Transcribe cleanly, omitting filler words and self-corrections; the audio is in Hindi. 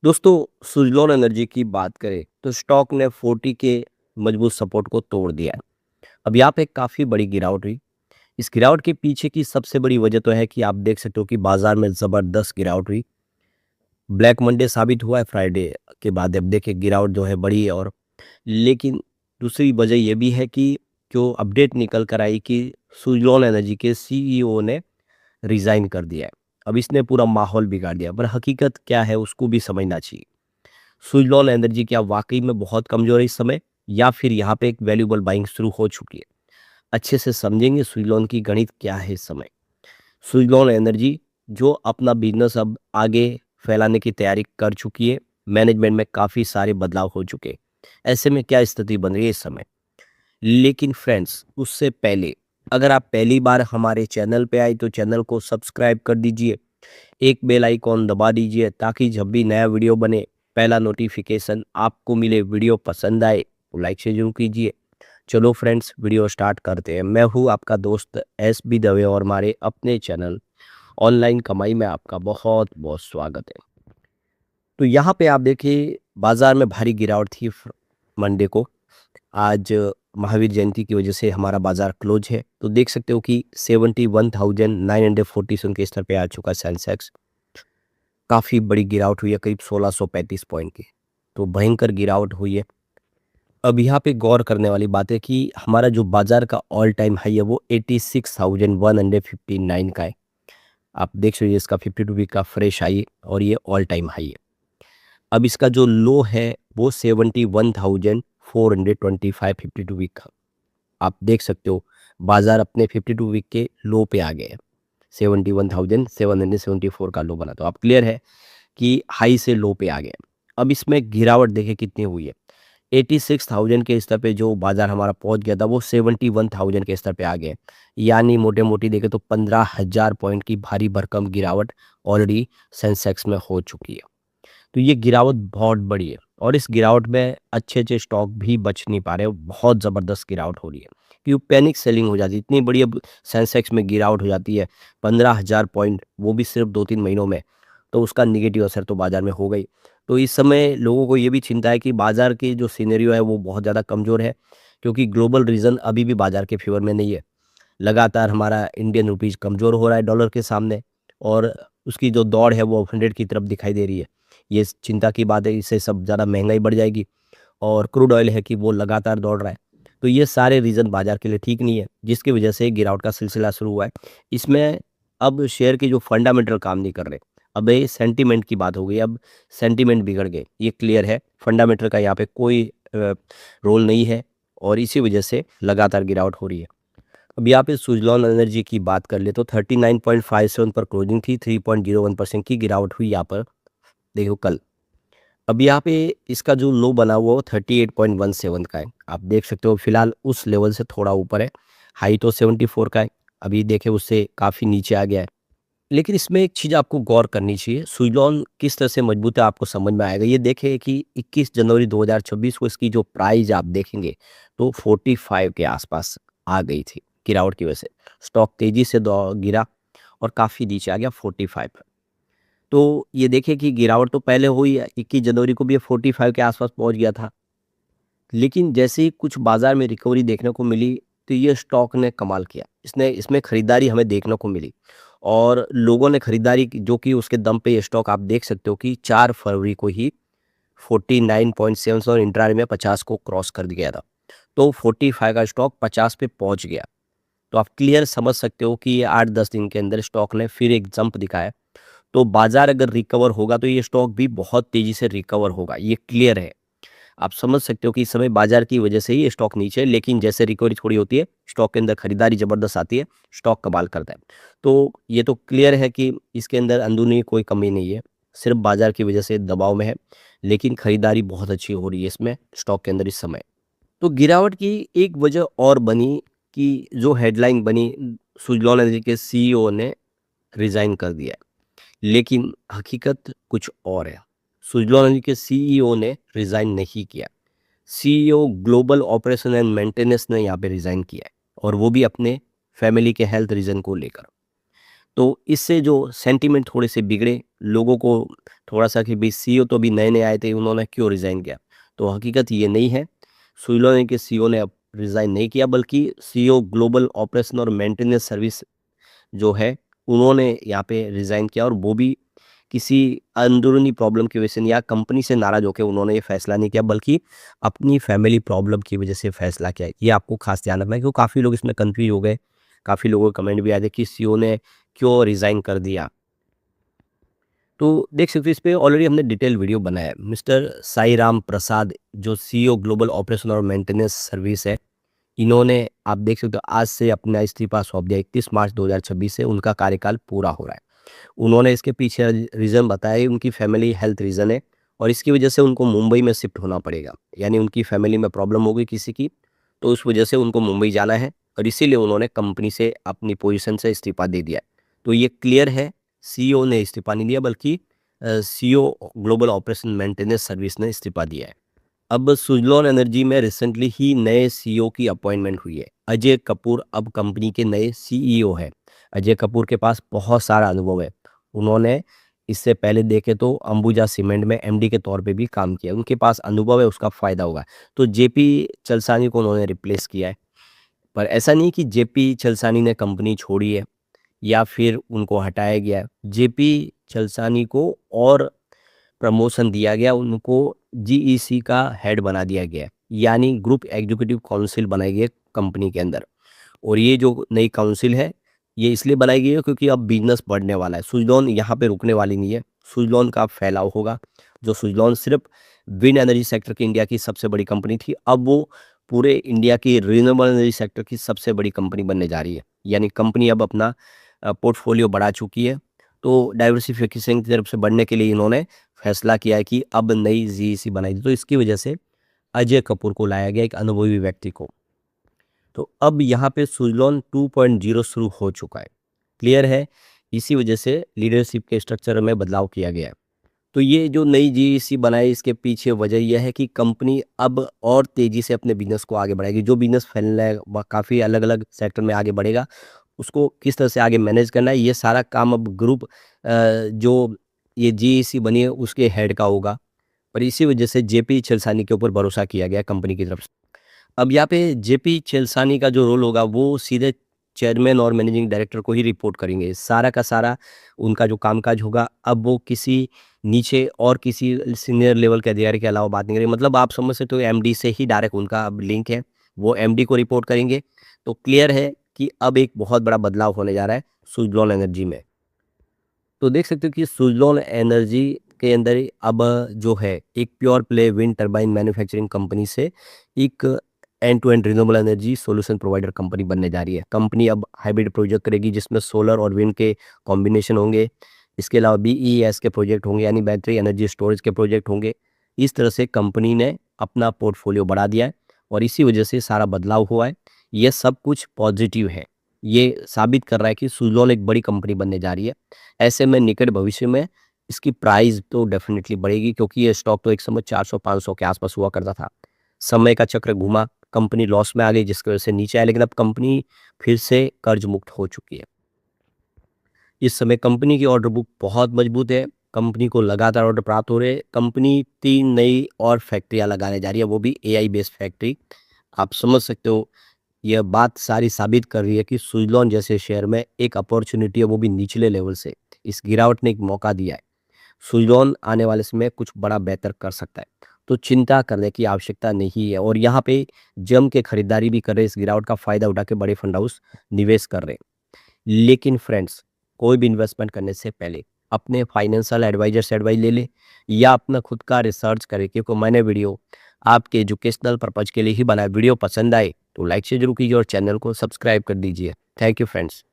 दोस्तों, सुज़लोन एनर्जी की बात करें तो स्टॉक ने 40 के मजबूत सपोर्ट को तोड़ दिया है। अब यहाँ पे काफ़ी बड़ी गिरावट हुई। इस गिरावट के पीछे की सबसे बड़ी वजह तो है कि आप देख सकते हो कि बाजार में ज़बरदस्त गिरावट हुई। ब्लैक मंडे साबित हुआ है, फ्राइडे के बाद अब देखिए गिरावट जो है बढ़ी है। और लेकिन दूसरी वजह ये भी है कि जो अपडेट निकल कर आई कि सुज़लोन एनर्जी के सीईओ ने रिज़ाइन कर दिया है। अब इसने पूरा माहौल बिगाड़ दिया, पर हकीकत क्या है उसको भी समझना चाहिए। सुज़लोन एनर्जी क्या वाक़ई में बहुत कमज़ोर है इस समय, या फिर यहाँ पे एक वैल्यूएबल बाइंग शुरू हो चुकी है? अच्छे से समझेंगे सुज़लोन की गणित क्या है इस समय। सुज़लोन एनर्जी जो अपना बिज़नेस अब आगे फैलाने की तैयारी कर चुकी है, मैनेजमेंट में काफ़ी सारे बदलाव हो चुके हैं। ऐसे में क्या स्थिति बन रही है इस समय? लेकिन फ्रेंड्स, उससे पहले अगर आप पहली बार हमारे चैनल पे आए तो चैनल को सब्सक्राइब कर दीजिए। एक बेल आइकॉन दबा दीजिए ताकि जब भी नया वीडियो बने पहला नोटिफिकेशन आपको मिले। वीडियो पसंद आए तो लाइक से जरूर कीजिए। चलो फ्रेंड्स, वीडियो स्टार्ट करते हैं। मैं हूँ आपका दोस्त एस बी दवे और हमारे अपने चैनल ऑनलाइन कमाई में आपका बहुत बहुत स्वागत है। तो यहाँ पे आप देखिए बाजार में भारी गिरावट थी मंडे को। आज महावीर जयंती की वजह से हमारा बाजार क्लोज है, तो देख सकते हो कि 71,947 के स्तर पे आ चुका सेंसेक्स। काफ़ी बड़ी गिरावट हुई है, करीब 1635 पॉइंट की। तो भयंकर गिरावट हुई है। अब यहाँ पे गौर करने वाली बात है कि हमारा जो बाजार का ऑल टाइम हाई है वो 86,159 का है। आप देख सकते इसका 52 वीक का फ्रेश हाई है और ये ऑल टाइम हाई है। अब इसका जो लो है वो 71,425 52 वीक का। आप देख सकते हो बाजार अपने 52 वीक के लो पे आ गए हैं। 71,774 का लो बना, तो आप क्लियर है कि हाई से लो पे आ गए। अब इसमें गिरावट देखिए कितनी हुई है। 86,000 के स्तर पे जो बाजार हमारा पहुंच गया था वो 71,000 के स्तर पे आ गए। यानी मोटे मोटी देखें तो 15,000 पॉइंट की भारी भरकम गिरावट ऑलरेडी सेंसेक्स में हो चुकी है। तो ये गिरावट बहुत बड़ी है और इस गिरावट में अच्छे अच्छे स्टॉक भी बच नहीं पा रहे। बहुत ज़बरदस्त गिरावट हो रही है क्योंकि पैनिक सेलिंग हो जाती है। इतनी बड़ी अब सेंसेक्स में गिरावट हो जाती है 15,000 पॉइंट, वो भी सिर्फ 2-3 महीनों में। तो उसका निगेटिव असर तो बाजार में हो गई। तो इस समय लोगों को ये भी चिंता है कि बाजार की जो सिनेरियो है वो बहुत ज़्यादा कमज़ोर है, क्योंकि ग्लोबल रीजन अभी भी बाजार के फेवर में नहीं है। लगातार हमारा इंडियन रुपीज़ कमज़ोर हो रहा है डॉलर के सामने, और उसकी जो दौड़ है वो 100 की तरफ दिखाई दे रही है। ये चिंता की बात है, इससे सब ज़्यादा महंगाई बढ़ जाएगी। और क्रूड ऑयल है कि वो लगातार दौड़ रहा है। तो ये सारे रीज़न बाजार के लिए ठीक नहीं है, जिसकी वजह से गिरावट का सिलसिला शुरू हुआ है। इसमें अब शेयर के जो फंडामेंटल काम नहीं कर रहे। अब ये सेंटीमेंट की बात हो गई। अब सेंटीमेंट बिगड़ गए, ये क्लियर है। फंडामेंटल का यहाँ पे कोई रोल नहीं है और इसी वजह से लगातार गिरावट हो रही है। अब यहाँ पे सुज़लोन एनर्जी की बात कर ले तो 39.57 पर क्लोजिंग थी। 3.01% की गिरावट हुई यहाँ पर, देखो कल। अब यहाँ पे इसका जो लो बना हुआ वो 38.17 का है। आप देख सकते हो फिलहाल उस लेवल से थोड़ा ऊपर है। हाई तो 74 का है, अभी देखे उससे काफ़ी नीचे आ गया है। लेकिन इसमें एक चीज़ आपको गौर करनी चाहिए, सुज़लोन किस तरह से मजबूत है आपको समझ में आएगा। ये देखें कि 21 जनवरी 2026 को इसकी जो प्राइस आप देखेंगे तो 45 के आसपास आ गई थी। गिरावट की वजह से स्टॉक तेज़ी से गिरा और काफ़ी नीचे आ गया 45 पर। तो ये देखिए कि गिरावट तो पहले हुई है, 21 जनवरी को भी ये 45 के आसपास पहुंच गया था। लेकिन जैसे ही कुछ बाजार में रिकवरी देखने को मिली तो ये स्टॉक ने कमाल किया। इसने इसमें खरीदारी हमें देखने को मिली और लोगों ने खरीदारी की, जो कि उसके दम पे ये स्टॉक आप देख सकते हो कि 4 फरवरी को ही 49.7 और इंट्राडे में 50 को क्रॉस कर दिया था। तो 45 का स्टॉक 50 पे पहुंच गया। तो आप क्लियर समझ सकते हो कि ये 8-10 दिन के अंदर स्टॉक ने फिर एक जंप दिखाया। तो बाजार अगर रिकवर होगा तो ये स्टॉक भी बहुत तेजी से रिकवर होगा, ये क्लियर है। आप समझ सकते हो कि इस समय बाजार की वजह से ही ये स्टॉक नीचे है, लेकिन जैसे रिकवरी थोड़ी होती है स्टॉक के अंदर खरीदारी जबरदस्त आती है, स्टॉक कमाल करता है। तो ये तो क्लियर है कि इसके अंदर अंदरूनी कोई कमी नहीं है, सिर्फ बाजार की वजह से दबाव में है। लेकिन खरीदारी बहुत अच्छी हो रही है इसमें स्टॉक के अंदर इस समय। तो गिरावट की एक वजह और बनी कि जो हेडलाइन बनी, सुजलॉन एनर्जी के सीईओ ने रिजाइन कर दिया है। लेकिन हकीकत कुछ और है। सुज़लोन एनर्जी के सीईओ ने रिज़ाइन नहीं किया। CEO global operation and maintenance ने यहाँ पे रिज़ाइन किया है, और वो भी अपने फैमिली के हेल्थ रीज़न को लेकर। तो इससे जो सेंटीमेंट थोड़े से बिगड़े, लोगों को थोड़ा-सा कि भई सीईओ तो अभी नए-नए आए थे, उन्होंने क्यों रिज़ाइन किया? तो हकीकत ये नहीं है। सुज़लॉन के सीईओ ने अब रिज़ाइन नहीं किया, बल्कि सीईओ ग्लोबल ऑपरेशन और मेंटेनेंस सर्विस जो है, उन्होंने यहाँ पे रिज़ाइन किया, और वो भी किसी अंदरूनी प्रॉब्लम की वजह से नहीं, या कंपनी से नाराज़ होके उन्होंने ये फैसला नहीं किया, बल्कि अपनी फैमिली प्रॉब्लम की वजह से फैसला किया है। ये आपको खास ध्यान रखना है, क्योंकि काफ़ी लोग इसमें कन्फ्यूज़ हो गए। काफ़ी लोगों के कमेंट भी आए थे कि सीईओ ने क्यों रिज़ाइन कर दिया? तो देख सकते हो, इस पे ऑलरेडी हमने डिटेल वीडियो बनाया है। मिस्टर साई राम प्रसाद, जो सीईओ ग्लोबल ऑपरेशन और मेंटेनेंस सर्विस है, इन्होंने, आप देख सकते हो, आज से अपना इस्तीफा सौंप दिया। 31 मार्च 2026 से उनका कार्यकाल पूरा हो रहा है। उन्होंने इसके पीछे रीज़न बताया है, उनकी फैमिली हेल्थ रीज़न है, और इसकी वजह से उनको मुंबई में शिफ्ट होना पड़ेगा। यानी उनकी फैमिली में प्रॉब्लम हो गई किसी की, तो उस वजह से उनको मुंबई जाना है, और इसीलिए उन्होंने कंपनी से अपनी पोजीशन से इस्तीफा दे दिया है। तो ये क्लियर है, सीईओ ने इस्तीफा नहीं दिया, बल्कि CEO global operation maintenance service ने इस्तीफा दिया है। अब सुज़लॉन एनर्जी में रिसेंटली ही नए सीईओ की अपॉइंटमेंट हुई है। अजय कपूर अब कंपनी के नए सीईओ हैं। अजय कपूर के पास बहुत सारा अनुभव है। उन्होंने इससे पहले देखें तो अंबुजा सीमेंट में एमडी के तौर पे भी काम किया। उनके पास अनुभव है, उसका फ़ायदा होगा। तो जेपी चलसानी को उन्होंने रिप्लेस किया है। पर ऐसा नहीं कि जेपी चलसानी ने कंपनी छोड़ी है या फिर उनको हटाया गया है। जेपी चलसानी को और प्रमोशन दिया गया, उनको जीईसी का हेड बना दिया गया है, यानी ग्रुप एग्जीक्यूटिव काउंसिल बनाई गई है कंपनी के अंदर। और ये जो नई काउंसिल है, ये इसलिए बनाई गई है क्योंकि अब बिजनेस बढ़ने वाला है। सुज़लॉन यहाँ पे रुकने वाली नहीं है। सुज़लॉन का फैलाव होगा। जो सुज़लॉन सिर्फ विंड एनर्जी सेक्टर की इंडिया की सबसे बड़ी कंपनी थी, अब वो पूरे इंडिया की रिन्यूएबल एनर्जी सेक्टर की सबसे बड़ी कंपनी बनने जा रही है। यानी कंपनी अब अपना पोर्टफोलियो बढ़ा चुकी है। तो डाइवर्सिफिकेशन की तरफ से बढ़ने के लिए इन्होंने फैसला किया है कि अब नई जीईसी बनाई। तो इसकी वजह से अजय कपूर को लाया गया, एक अनुभवी व्यक्ति को। तो अब यहाँ पे सुज़लॉन 2.0 शुरू हो चुका है। क्लियर है? इसी वजह से लीडरशिप के स्ट्रक्चर में बदलाव किया गया है। तो ये जो नई जीईसी बनाई, इसके पीछे वजह यह है कि कंपनी अब और तेज़ी से अपने बिज़नेस को आगे बढ़ाएगी। जो बिज़नेस फैलना है, व काफ़ी अलग-अलग सेक्टर में आगे बढ़ेगा, उसको किस तरह से आगे मैनेज करना है, ये सारा काम अब ग्रुप जो ये जीईसी बनी है, उसके हेड का होगा। और इसी वजह से जेपी चलसानी के ऊपर भरोसा किया गया कंपनी की तरफ से। अब यहाँ पे जेपी चेलसानी का जो रोल होगा, वो सीधे चेयरमैन और मैनेजिंग डायरेक्टर को ही रिपोर्ट करेंगे। सारा का सारा उनका जो कामकाज होगा, अब वो किसी नीचे और किसी सीनियर लेवल के अधिकारी के अलावा बात नहीं करेंगे। मतलब आप समझ सकते हो, एमडी से ही डायरेक्ट उनका अब लिंक है। वो एमडी को रिपोर्ट करेंगे। तो क्लियर है कि अब एक बहुत बड़ा बदलाव होने जा रहा है सुज़लॉन एनर्जी में। तो देख सकते हो कि सुज़लॉन एनर्जी के अंदर ही अब जो है, एक pure play wind turbine manufacturing company से एक end to end renewable energy solution provider company बनने जा रही है। कंपनी अब हाइब्रिड प्रोजेक्ट करेगी, जिसमें सोलर और विंड के कॉम्बिनेशन होंगे। इसके अलावा बीईएस के प्रोजेक्ट होंगे, यानी बैटरी एनर्जी स्टोरेज के प्रोजेक्ट होंगे। इस तरह से कंपनी ने अपना पोर्टफोलियो बढ़ा दिया है, और इसी वजह से सारा बदलाव हुआ है। ये सब कुछ पॉजिटिव है। ये साबित कर रहा है कि सुज़लॉन एक बड़ी कंपनी बनने जा रही है। ऐसे में निकट भविष्य में इसकी प्राइस तो डेफिनेटली बढ़ेगी, क्योंकि ये स्टॉक तो एक समय 400-500 के आसपास हुआ करता था। समय का चक्र घूमा, कंपनी लॉस में आ गई, जिसकी वजह से नीचे आया, लेकिन अब कंपनी फिर से कर्ज मुक्त हो चुकी है। इस समय कंपनी की ऑर्डर बुक बहुत मजबूत है। कंपनी को लगातार ऑर्डर प्राप्त हो रहे हैं। कंपनी 3 नई और फैक्ट्रियाँ लगाने जा रही है, वो भी एआई बेस्ड फैक्ट्री। आप समझ सकते हो, यह बात सारी साबित कर रही है कि सुज़लॉन जैसे शेयर में एक अपॉर्चुनिटी है, वो भी निचले लेवल से। इस गिरावट ने एक मौका दिया है। सुज़लॉन आने वाले समय में कुछ बड़ा बेहतर कर सकता है। तो चिंता करने की आवश्यकता नहीं है, और यहाँ पे जम के खरीदारी भी कर रहे हैं। इस गिरावट का फ़ायदा उठा के बड़े फंड हाउस निवेश कर रहे हैं। लेकिन फ्रेंड्स, कोई भी इन्वेस्टमेंट करने से पहले अपने फाइनेंशियल एडवाइजर से एडवाइस ले लें, या अपना खुद का रिसर्च करें, क्योंकि मैंने वीडियो आपके एजुकेशनल पर्पज़ के लिए ही बनाया। वीडियो पसंद आए तो लाइक से जरूर कीजिए, और चैनल को सब्सक्राइब कर दीजिए। Thank you friends.